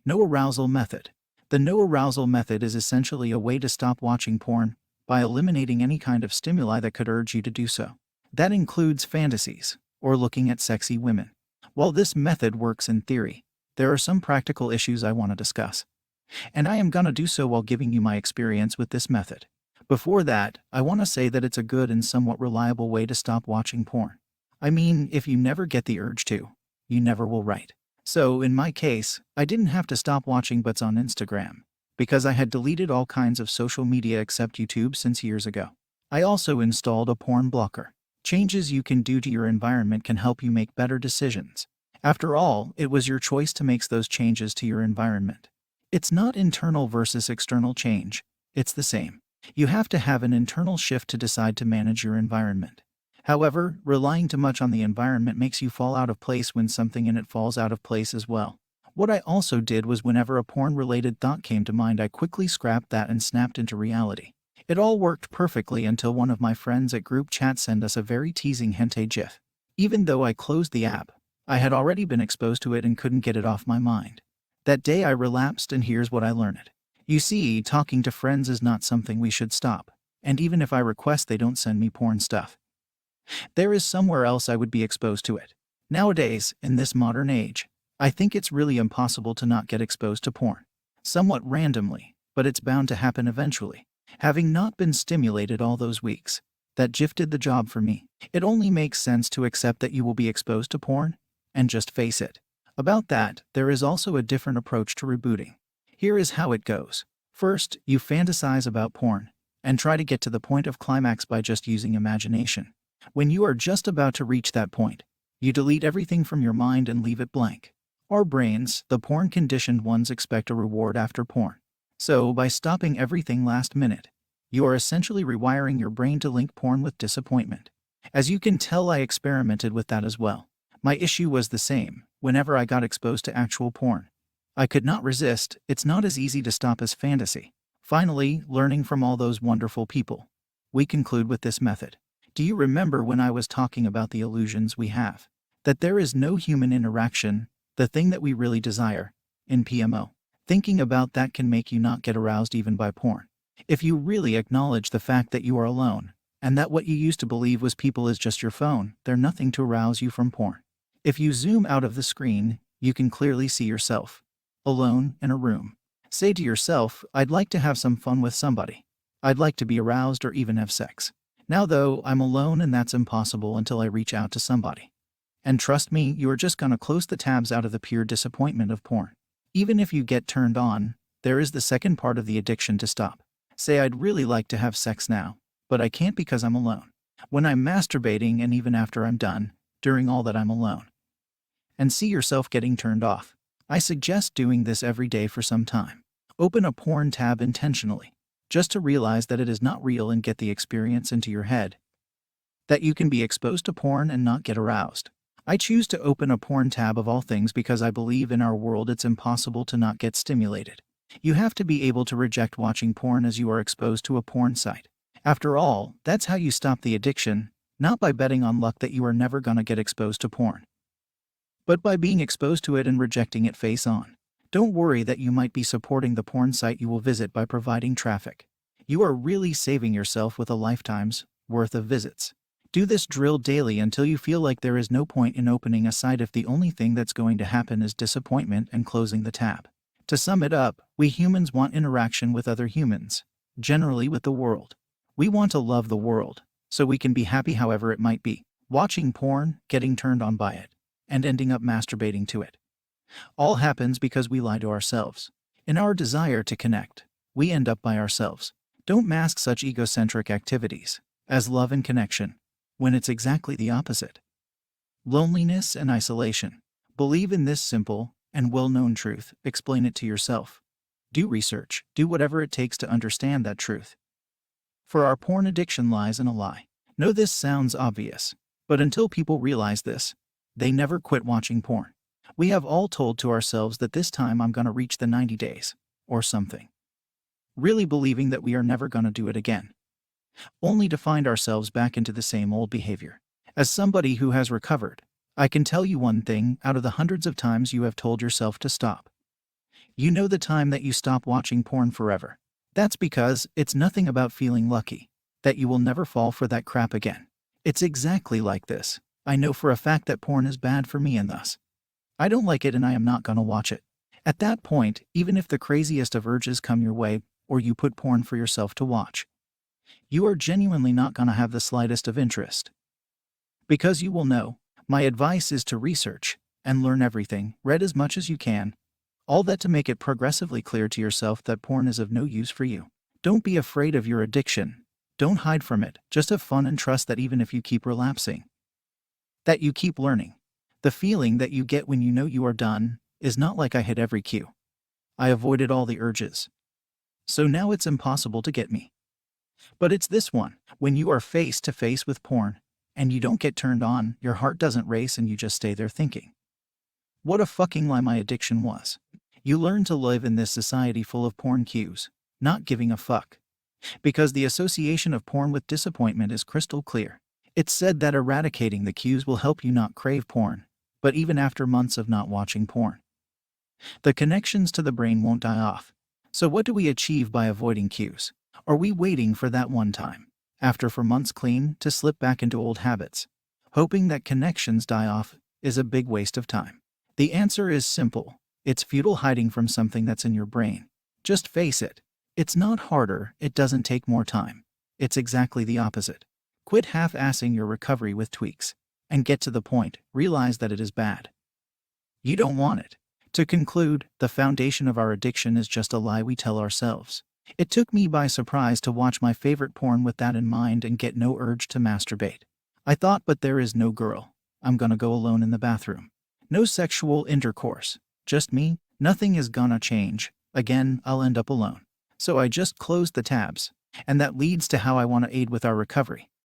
No arousal method. The no arousal method is essentially a way to stop watching porn by eliminating any kind of stimuli that could urge you to do so. That includes fantasies or looking at sexy women. While this method works in theory, there are some practical issues I want to discuss, and I am gonna do so while giving you my experience with this method. Before that, I want to say that it's a good and somewhat reliable way to stop watching porn. I mean, if you never get the urge to, you never will, right? So, in my case, I didn't have to stop watching butts on Instagram, because I had deleted all kinds of social media except YouTube since years ago. I also installed a porn blocker. Changes you can do to your environment can help you make better decisions. After all, it was your choice to make those changes to your environment. It's not internal versus external change, it's the same. You have to have an internal shift to decide to manage your environment. However, relying too much on the environment makes you fall out of place when something in it falls out of place as well. What I also did was whenever a porn-related thought came to mind, I quickly scrapped that and snapped into reality. It all worked perfectly until one of my friends at group chat sent us a very teasing hentai gif. Even though I closed the app, I had already been exposed to it and couldn't get it off my mind. That day I relapsed, and here's what I learned. You see, talking to friends is not something we should stop. And even if I request they don't send me porn stuff, there is somewhere else I would be exposed to it. Nowadays, in this modern age, I think it's really impossible to not get exposed to porn. Somewhat randomly, but it's bound to happen eventually. Having not been stimulated all those weeks, that GIF did the job for me. It only makes sense to accept that you will be exposed to porn, and just face it. About that, there is also a different approach to rebooting. Here is how it goes. First, you fantasize about porn, and try to get to the point of climax by just using imagination. When you are just about to reach that point, you delete everything from your mind and leave it blank. Our brains, the porn-conditioned ones, expect a reward after porn. So, by stopping everything last minute, you are essentially rewiring your brain to link porn with disappointment. As you can tell, I experimented with that as well. My issue was the same. Whenever I got exposed to actual porn, I could not resist. It's not as easy to stop as fantasy. Finally, learning from all those wonderful people, we conclude with this method. Do you remember when I was talking about the illusions we have? That there is no human interaction, the thing that we really desire, in PMO. Thinking about that can make you not get aroused even by porn. If you really acknowledge the fact that you are alone, and that what you used to believe was people is just your phone, they're nothing to arouse you from porn. If you zoom out of the screen, you can clearly see yourself, alone in a room. Say to yourself, I'd like to have some fun with somebody. I'd like to be aroused or even have sex. Now though, I'm alone and that's impossible until I reach out to somebody. And trust me, you are just gonna close the tabs out of the pure disappointment of porn. Even if you get turned on, there is the second part of the addiction to stop. Say, I'd really like to have sex now, but I can't because I'm alone. When I'm masturbating and even after I'm done, during all that I'm alone. And see yourself getting turned off. I suggest doing this every day for some time. Open a porn tab intentionally, just to realize that it is not real and get the experience into your head. That you can be exposed to porn and not get aroused. I choose to open a porn tab of all things because I believe in our world it's impossible to not get stimulated. You have to be able to reject watching porn as you are exposed to a porn site. After all, that's how you stop the addiction, not by betting on luck that you are never gonna get exposed to porn, but by being exposed to it and rejecting it face on. Don't worry that you might be supporting the porn site you will visit by providing traffic. You are really saving yourself with a lifetime's worth of visits. Do this drill daily until you feel like there is no point in opening a site if the only thing that's going to happen is disappointment and closing the tab. To sum it up, we humans want interaction with other humans, generally with the world. We want to love the world, so we can be happy however it might be. Watching porn, getting turned on by it, and ending up masturbating to it. All happens because we lie to ourselves. In our desire to connect, we end up by ourselves. Don't mask such egocentric activities as love and connection, when it's exactly the opposite. Loneliness and isolation. Believe in this simple and well-known truth. Explain it to yourself. Do research. Do whatever it takes to understand that truth. For our porn addiction lies in a lie. Know this sounds obvious, but until people realize this, they never quit watching porn. We have all told to ourselves that this time I'm gonna reach the 90 days, or something. Really believing that we are never gonna do it again. Only to find ourselves back into the same old behavior. As somebody who has recovered, I can tell you one thing: out of the hundreds of times you have told yourself to stop, You know the time that you stop watching porn forever. That's because it's nothing about feeling lucky that you will never fall for that crap again. It's exactly like this. I know for a fact that porn is bad for me and thus I don't like it and I am not gonna watch it. At that point, even if the craziest of urges come your way or you put porn for yourself to watch, you are genuinely not gonna have the slightest of interest. Because you will know, my advice is to research and learn everything, read as much as you can, all that to make it progressively clear to yourself that porn is of no use for you. Don't be afraid of your addiction. Don't hide from it. Just have fun and trust that even if you keep relapsing, that you keep learning. The feeling that you get when you know you are done is not like I hit every cue. I avoided all the urges. So now it's impossible to get me. But it's this one, when you are face to face with porn, and you don't get turned on, your heart doesn't race and you just stay there thinking, what a fucking lie my addiction was. You learn to live in this society full of porn cues, not giving a fuck. Because the association of porn with disappointment is crystal clear. It's said that eradicating the cues will help you not crave porn, but even after months of not watching porn, the connections to the brain won't die off. So what do we achieve by avoiding cues? Are we waiting for that one time, after for months clean, to slip back into old habits? Hoping that connections die off is a big waste of time. The answer is simple. It's futile hiding from something that's in your brain. Just face it. It's not harder, it doesn't take more time. It's exactly the opposite. Quit half-assing your recovery with tweaks, and get to the point, realize that it is bad. You don't want it. To conclude, the foundation of our addiction is just a lie we tell ourselves. It took me by surprise to watch my favorite porn with that in mind and get no urge to masturbate. I thought, but there is no girl. I'm gonna go alone in the bathroom. No sexual intercourse. Just me. Nothing is gonna change. Again, I'll end up alone. So I just closed the tabs. And that leads to how I want to aid with our recovery.